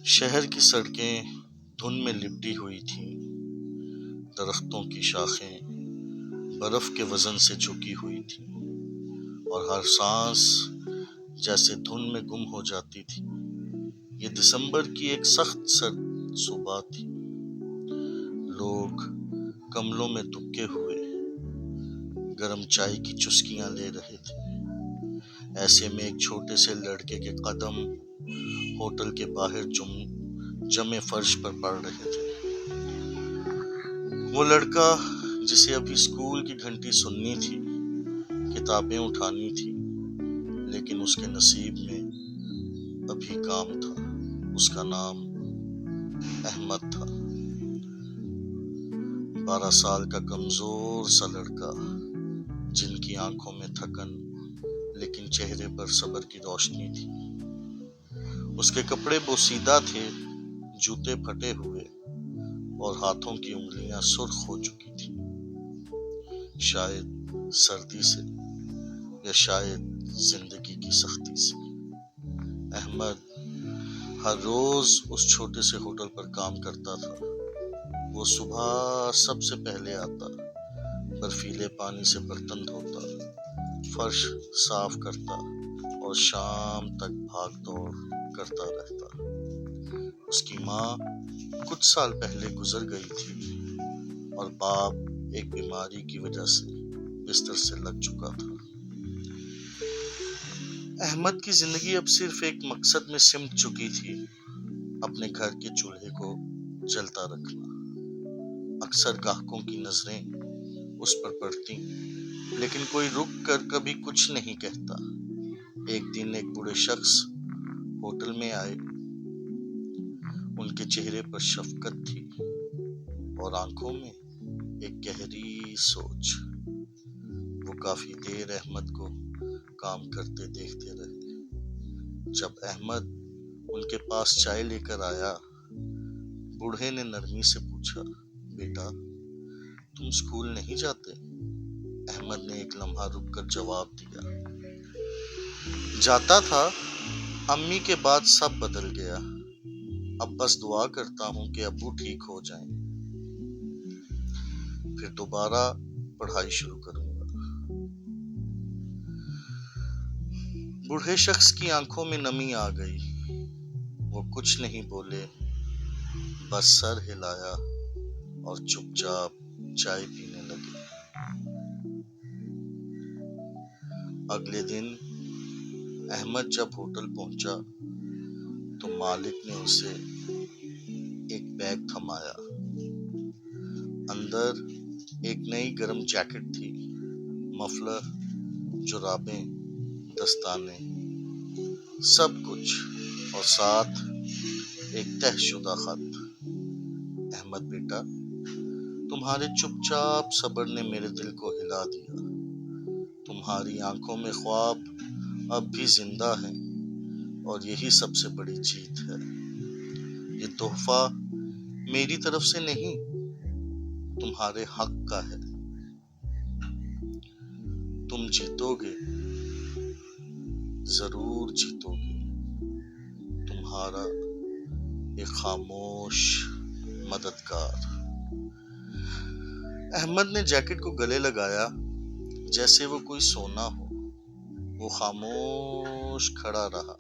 شہر کی سڑکیں دھند میں لپٹی ہوئی تھیں، درختوں کی شاخیں برف کے وزن سے جھکی ہوئی تھیں اور ہر سانس جیسے دھند میں گم ہو جاتی تھی۔ یہ دسمبر کی ایک سخت سرد صبح تھی۔ لوگ کملوں میں دبکے ہوئے گرم چائے کی چسکیاں لے رہے تھے۔ ایسے میں ایک چھوٹے سے لڑکے کے قدم ہوٹل کے باہر جمے فرش پر پڑ رہے تھے۔ وہ لڑکا جسے ابھی اسکول کی گھنٹی سننی تھی، کتابیں اٹھانی تھی، لیکن اس کے نصیب میں ابھی کام تھا۔ اس کا نام احمد تھا۔ 12 سال کا کمزور سا لڑکا، جن کی آنکھوں میں تھکن لیکن چہرے پر صبر کی روشنی تھی۔ اس کے کپڑے بوسیدہ تھے، جوتے پھٹے ہوئے اور ہاتھوں کی انگلیاں سرخ ہو چکی تھی، شاید سردی سے یا شاید زندگی کی سختی سے۔ احمد ہر روز اس چھوٹے سے ہوٹل پر کام کرتا تھا۔ وہ صبح سب سے پہلے آتا، برفیلے پانی سے برتن دھوتا، فرش صاف کرتا اور شام تک بھاگ دوڑ کرتا رہتا۔ اس کی ماں کچھ سال پہلے گزر گئی تھی اور باپ ایک بیماری کی وجہ سے بستر سے لگ چکا تھا۔ احمد کی زندگی اب صرف ایک مقصد میں سمٹ چکی تھی، اپنے گھر کے چولہے کو جلتا رکھنا۔ اکثر گاہکوں کی نظریں اس پر پڑتی، لیکن کوئی رک کر کبھی کچھ نہیں کہتا۔ ایک دن ایک بوڑھے شخص ہوٹل میں آئے۔ ان کے چہرے پر شفقت تھی اور آنکھوں میں ایک گہری سوچ۔ وہ کافی دیر احمد کو کام کرتے دیکھتے رہے۔ جب احمد ان کے پاس چائے لے کر آیا، بوڑھے نے نرمی سے پوچھا، بیٹا تم اسکول نہیں جاتے؟ احمد نے ایک لمحہ رک کر جواب دیا، جاتا تھا، امی کے بعد سب بدل گیا، اب بس دعا کرتا ہوں کہ ابو ٹھیک ہو جائیں، پھر دوبارہ پڑھائی شروع کروں گا۔ بوڑھے شخص کی آنکھوں میں نمی آ گئی۔ وہ کچھ نہیں بولے، بس سر ہلایا اور چپ چاپ چائے پینے لگے۔ اگلے دن احمد جب ہوٹل پہنچا تو مالک نے اسے ایک بیگ تھمایا۔ اندر ایک نئی گرم جیکٹ تھی، مفلر، جرابیں، دستانے، سب کچھ، اور ساتھ ایک طے شدہ خط۔ احمد بیٹا، تمہارے چپ چاپ صبر نے میرے دل کو ہلا دیا۔ تمہاری آنکھوں میں خواب اب بھی زندہ ہیں اور یہی سب سے بڑی جیت ہے۔ یہ تحفہ میری طرف سے نہیں، تمہارے حق کا ہے۔ تم جیتو گے، ضرور جیتو گے۔ تمہارا ایک خاموش مددگار۔ احمد نے جیکٹ کو گلے لگایا جیسے وہ کوئی سونا ہو۔ وہ خاموش کھڑا رہا،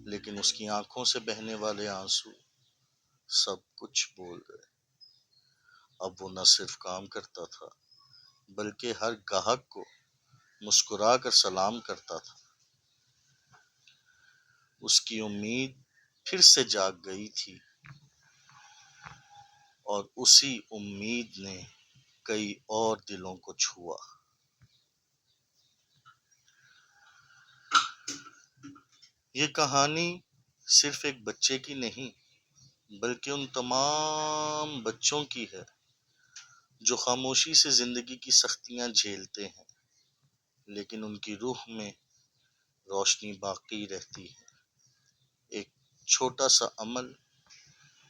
لیکن اس کی آنکھوں سے بہنے والے آنسو سب کچھ بول گئے۔ اب وہ نہ صرف کام کرتا تھا، بلکہ ہر گاہک کو مسکرا کر سلام کرتا تھا۔ اس کی امید پھر سے جاگ گئی تھی اور اسی امید نے کئی اور دلوں کو چھوا۔ یہ کہانی صرف ایک بچے کی نہیں، بلکہ ان تمام بچوں کی ہے جو خاموشی سے زندگی کی سختیاں جھیلتے ہیں، لیکن ان کی روح میں روشنی باقی رہتی ہے۔ ایک چھوٹا سا عمل،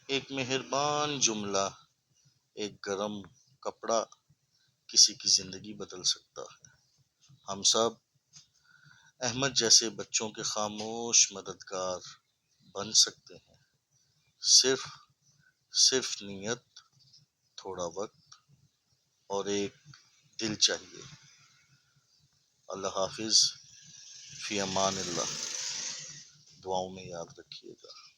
ایک مہربان جملہ، ایک گرم کپڑا کسی کی زندگی بدل سکتا ہے۔ ہم سب احمد جیسے بچوں کے خاموش مددگار بن سکتے ہیں۔ صرف صرف نیت، تھوڑا وقت اور ایک دل چاہیے۔ اللہ حافظ، فی امان اللہ، دعاؤں میں یاد رکھیے گا۔